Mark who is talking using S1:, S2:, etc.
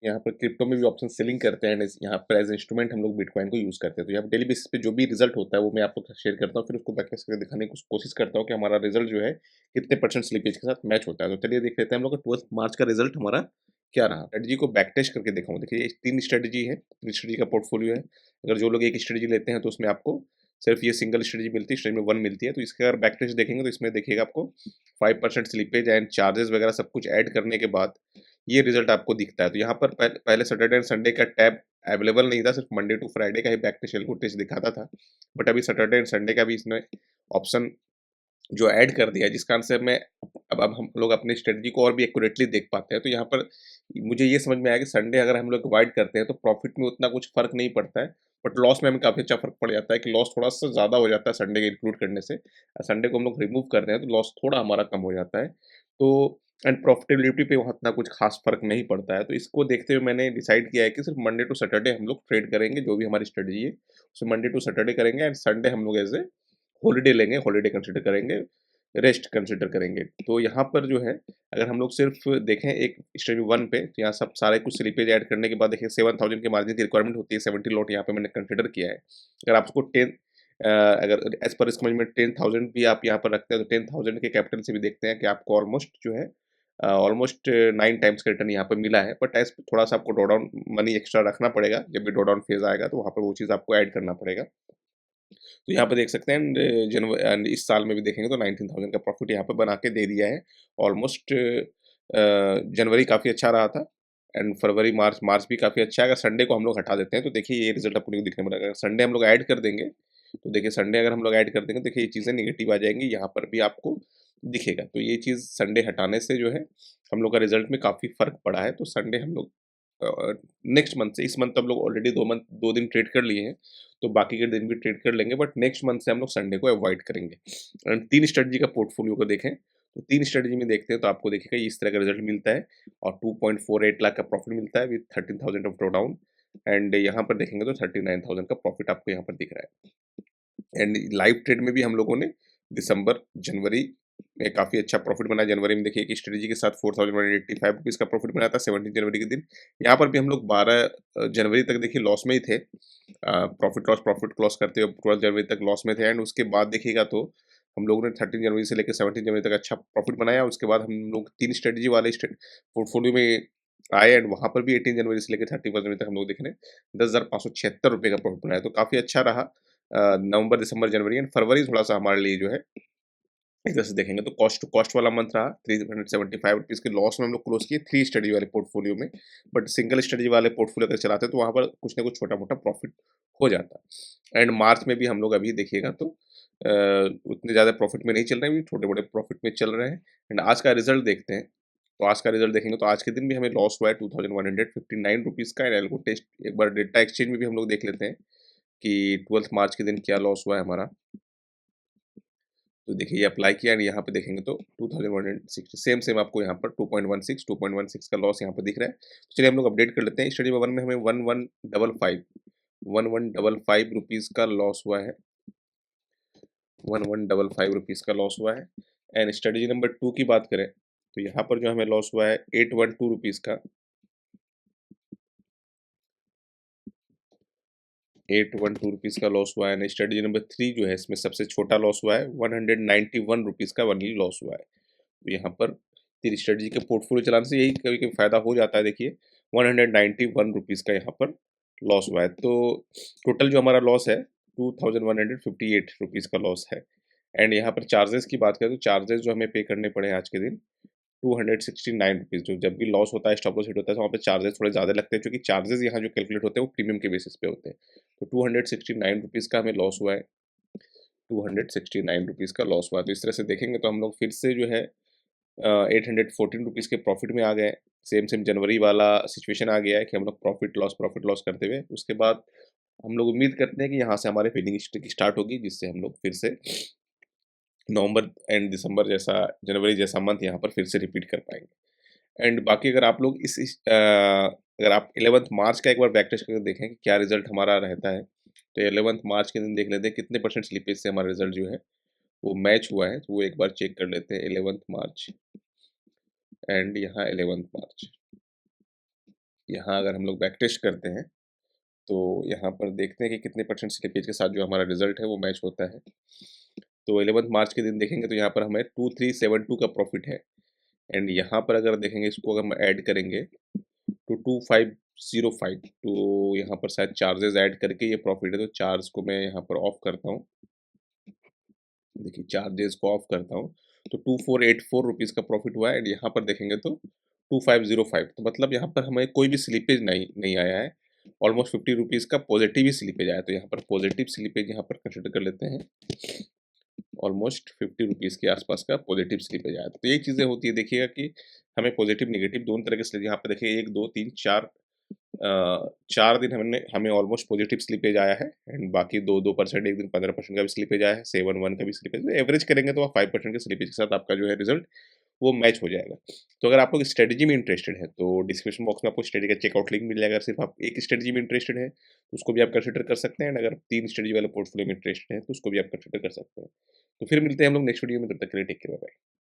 S1: यहाँ पर क्रिप्टो में भी ऑप्शन सेलिंग करते हैं, एंड यहाँ पर एज इंस्ट्रूमेंट हम लोग बिटकॉइन को यूज़ करते हैं। तो यहाँ पर डेली बेसिस पे जो भी रिजल्ट होता है वो मैं आपको शेयर करता हूँ, फिर उसको बैक करके दिखाने की कोशिश करता हूँ कि हमारा रिजल्ट जो है कितने परसेंट स्लिपेज के साथ मैच होता है। तो चलिए देख लेते हैं हम लोग का 12 मार्च का रिजल्ट हमारा क्या रहा। स्ट्रेटजी को बैक टेस्ट करके दिखाऊँ। देखिए ये 3 स्ट्रेटजी है, 3 स्ट्रेटजी का पोर्टफोलियो है। अगर जो लोग एक स्ट्रेटजी लेते हैं तो उसमें आपको सिर्फ ये सिंगल स्ट्रेटजी मिलती है, स्ट्रेटजी में 1 मिलती है। तो इसका अगर बैक टेस्ट देखेंगे तो इसमें देखिएगा आपको 5% स्लिपेज एंड चार्जेस वगैरह सब कुछ ऐड करने के बाद ये रिजल्ट आपको दिखता है। तो यहाँ पर पहले सैटरडे एंड संडे का टैब अवेलेबल नहीं था, सिर्फ मंडे टू फ्राइडे का ही बैक टेस्ट एल्गो टेस्ट दिखाता था। बट अभी सैटरडे एंड संडे का भी इसने ऑप्शन जो ऐड कर दिया है, जिस कारण से मैं अब हम लोग अपनी स्ट्रेटजी को और भी एक्यूरेटली देख पाते हैं। तो यहाँ पर मुझे ये समझ में आया कि संडे अगर हम लोग अवॉइड करते हैं तो प्रॉफिट में उतना कुछ फ़र्क नहीं पड़ता है, बट लॉस में हमें काफ़ी अच्छा फ़र्क पड़ जाता है कि लॉस थोड़ा-सा ज़्यादा हो जाता है संडे के इंक्लूड करने से। संडे को हम लोग रिमूव कर रहे हैं तो लॉस थोड़ा हमारा कम हो जाता है। तो एंड प्रॉफिटेबिलिटी पे वहाँ इतना कुछ ख़ास फ़र्क नहीं पड़ता है। तो इसको देखते हुए मैंने डिसाइड किया है कि सिर्फ मंडे टू सैटरडे हम लोग ट्रेड करेंगे, जो भी हमारी स्ट्रेटजी है, उसे मंडे टू सैटरडे करेंगे एंड संडे हम लोग एज़ ए हॉलिडे लेंगे, हॉलिडे कंसीडर करेंगे, रेस्ट कंसीडर करेंगे। तो यहाँ पर जो है, अगर हम लोग सिर्फ देखें एक स्टेज 1 पे, तो यहाँ सब सारे कुछ स्लिपेज ऐड करने के बाद देखिए 7000 की मार्जिन की रिक्वायरमेंट होती है, 70 लॉट यहाँ पे मैंने कंसीडर किया है। अगर आप उसको 10 अगर एज़ पर रिस्क मैनेजमेंट 10,000 भी आप यहाँ पर रखते हैं, तो 10,000 के कैपिटल से भी देखते हैं कि आपको ऑलमोस्ट जो है ऑलमोस्ट 9 टाइम्स का रिटर्न यहाँ पे मिला है। बट एज़ थोड़ा-सा आपको ड्रॉ डाउन मनी एक्स्ट्रा रखना पड़ेगा, जब भी ड्रॉ डाउन फेज़ आएगा, तो वहाँ पर वो चीज़ आपको ऐड करना पड़ेगा। तो यहाँ पे देख सकते हैं एंड इस साल में भी देखेंगे तो 19,000 का प्रॉफिट यहाँ पे बना के दे दिया है। ऑलमोस्ट जनवरी काफ़ी अच्छा रहा था एंड फरवरी, मार्च मार्च भी काफ़ी अच्छा है। अगर संडे को हम लोग हटा देते हैं तो देखिए ये रिज़ल्ट अपने को दिखने मिलेगा। अगर संडे हम लोग ऐड कर देंगे, तो देखिए संडे अगर हम लोग ऐड कर देंगे, देखिए ये चीज़ें नेगेटिव आ जाएँगी, यहाँ पर भी आपको दिखेगा। तो ये चीज़ संडे हटाने से जो है, हम लोग का रिज़ल्ट में काफ़ी फ़र्क पड़ा है। तो संडे हम लोग नेक्स्ट मंथ से, इस मंथ तो हम लोग ऑलरेडी 2 दिन ट्रेड कर लिए हैं, तो बाकी के दिन भी ट्रेड कर लेंगे, बट नेक्स्ट मंथ से हम लोग संडे को अवॉइड करेंगे। एंड 3 स्ट्रेटजी का पोर्टफोलियो को देखें, तो 3 स्ट्रेटजी में देखते हैं तो आपको देखिएगा इस तरह का रिजल्ट मिलता है और 2.48 लाख का प्रॉफिट मिलता है विद 13,000 ऑफ ड्रॉडाउन। एंड यहाँ पर देखेंगे तो 39,000 का प्रॉफिट आपको यहाँ पर दिख रहा है। एंड लाइव ट्रेड में भी हम लोगों ने दिसंबर, जनवरी में काफ़ी अच्छा प्रॉफिट बनाया। जनवरी में देखिए एक स्ट्रेटजी के साथ 4,185 रुपीज़ का प्रॉफिट बनाया था 17 जनवरी के दिन। यहाँ पर भी हम लोग 12 जनवरी तक देखिए लॉस में ही थे। प्रॉफिट लॉस करते हुए 12 जनवरी तक लॉस में थे एंड उसके बाद देखिएगा तो हम लोगों ने 13 जनवरी से लेकर 17 जनवरी तक अच्छा प्रॉफिट बनाया। उसके बाद हम लोग 3 स्ट्रेटजी वाले पोर्टफोलियो में आए एंड वहाँ पर भी 18 जनवरी से लेकर 31 जनवरी तक हम लोग देख रहे हैं 10,576 रुपये का प्रॉफिट बनाया। तो काफ़ी अच्छा रहा। नवंबर, दिसंबर, जनवरी एंड फरवरी थोड़ा-सा हमारे लिए जो है, एक तरह से देखेंगे तो कॉस्ट टू कॉस्ट वाला मंथ रहा। 375 रुपीज़ के लॉस में हम लोग क्लोज़ किए 3 स्टडी वाले पोर्टफोलियो में। बट सिंगल स्टडी वाले पोर्टफोलियो अगर चलाते तो वहाँ पर कुछ ना कुछ छोटा-मोटा प्रॉफिट हो जाता। एंड मार्च में भी हम लोग अभी देखिएगा तो उतने ज़्यादा प्रॉफिट में नहीं चल रहे हैं, अभी छोटे-बड़े प्रॉफिट में चल रहे हैं। एंड आज का रिज़ल्ट देखते हैं, तो आज का रिज़ल्ट देखेंगे तो आज के दिन भी हमें लॉस हुआ है 2159 रुपीज़ का। एंड एल्गो टेस्ट एक बार डेल्टा एक्सचेंज में भी हम लोग देख लेते हैं कि 12th मार्च के दिन क्या लॉस हुआ है हमारा। तो देखिए ये अप्लाई किया एंड यहाँ पे देखेंगे तो 2160 सेम सेम आपको यहाँ पर 2.16 का लॉस यहाँ पर दिख रहा है। तो चलिए हम लोग अपडेट कर लेते हैं। स्टडी नंबर 1 में हमें 1155 रुपीज़ का लॉस हुआ है। 1155 रुपीज़ का लॉस हुआ है। एंड स्ट्रेटजी नंबर 2 की बात करें तो यहाँ पर जो हमें लॉस हुआ है 812 रुपीज़ का। 812 रुपीज़ का लॉस हुआ है। एंड स्ट्रेटजी नंबर 3 जो है इसमें सबसे छोटा लॉस हुआ है 191 रुपीज़ का ओनली लॉस हुआ है। तो यहाँ पर तेरी स्ट्रेटजी के पोर्टफोलियो चलाने से यही कभी-कभी फ़ायदा हो जाता है। देखिए 191 रुपीज़ का यहाँ पर लॉस हुआ है। तो टोटल जो हमारा लॉस है 2158 रुपीज़ का लॉस है। एंड यहाँ पर चार्जेज़ की बात करें तो चार्जेज़ जो हमें पे करने पड़े हैं आज के दिन 269 रुपीज़। जो जब भी लॉस होता है, स्टॉप लॉस हिट होता है, तो वहाँ पे चार्जेज़ थोड़े ज़्यादा लगते हैं, क्योंकि चार्जेज़ यहाँ जो कैलकुलेट होते हैं वो प्रीमियम के बेसिस पे होते हैं। तो 269 रुपीज़ का हमें लॉस हुआ है। 269 रुपीज़ का लॉस हुआ है। तो इस तरह से देखेंगे तो हम लोग फिर से जो है 814 रुपीज़ के प्रॉफिट में आ गए। सेम सेम जनवरी वाला सिचुएशन आ गया है कि हम लोग प्रॉफिट लॉस करते हुए, उसके बाद हम लोग उम्मीद करते हैं कि यहाँ से हमारी विनिंग स्ट्रीक स्टार्ट होगी, जिससे हम लोग फिर से नवंबर एंड दिसंबर जैसा, जनवरी जैसा मंथ यहाँ पर फिर से रिपीट कर पाएँगे। एंड बाकी अगर आप लोग अगर आप 11th मार्च का एक बार बैक टेस्ट करके देखें कि क्या रिज़ल्ट हमारा रहता है, तो 11th मार्च के दिन देख लेते हैं कितने परसेंट स्लिपेज से हमारा रिज़ल्ट जो है वो मैच हुआ है। तो वो एक बार चेक कर लेते हैं 11th मार्च एंड यहाँ 11th मार्च। यहाँ अगर हम लोग बैक टेस्ट करते हैं, तो यहाँ पर देखते हैं कि कितने परसेंट स्लिपेज के साथ जो हमारा रिज़ल्ट है वो मैच होता है। तो 11th मार्च के दिन देखेंगे तो यहाँ पर हमें 2372 का प्रॉफ़िट है एंड यहाँ पर अगर देखेंगे इसको अगर हम ऐड करेंगे तो 2505, तो यहाँ पर शायद चार्जेज़ ऐड करके ये प्रॉफ़िट है, तो चार्ज को मैं यहाँ पर ऑफ करता हूँ। देखिए चार्जेज़ को ऑफ करता हूँ, तो 2484 रुपीज़ का प्रॉफ़िट हुआ है एंड यहाँ पर देखेंगे तो 2505, तो मतलब यहाँ पर हमें कोई भी स्लिपेज नहीं नहीं आया है। ऑलमोस्ट 50 रुपीज़ का पॉज़िटिव ही स्लिपेज आया है, तो यहाँ पर पॉज़िटिव स्लिपेज यहाँ पर कंसिडर कर लेते हैं। ऑलमोस्ट 50 रुपीज़ के आसपास का पॉज़िटिव स्लिपेज आया। तो यही चीज़ें होती है, देखिएगा कि हमें पॉज़िटिव, नेगेटिव दोनों तरह के स्लिप यहाँ पे देखिए 1, 2, 3, 4 4 दिन हमने ऑलमोस्ट पॉज़िटिव स्लिपेज आया है एंड बाकी 2-2%, एक दिन 15% का भी स्लिपेज आया है, 7-1 का भी स्लिपेज, तो एवरेज करेंगे तो 5% के स्लिपेज के साथ आपका जो है रिज़ल्ट वो मैच हो जाएगा। तो अगर आप लोग स्ट्रैटेजी में इंटरेस्टेड हैं, तो डिस्क्रिप्शन बॉक्स में आपको स्ट्रैटेजी का चेकआउट लिंक मिल जाएगा। अगर सिर्फ आप एक स्ट्रैटेजी में इंटरेस्टेड हैं, तो उसको भी आप कंसिडर कर सकते हैं एंड अगर 3 स्ट्रैटेजी वाले पोर्टफोलियो में इंटरेस्टेड हैं, तो उसको भी आप कंसिडर कर सकते हैं। तो फिर मिलते हैं हम लोग नेक्स्ट वीडियो में, तब तक के लिए टेक केयर, बाय बाय।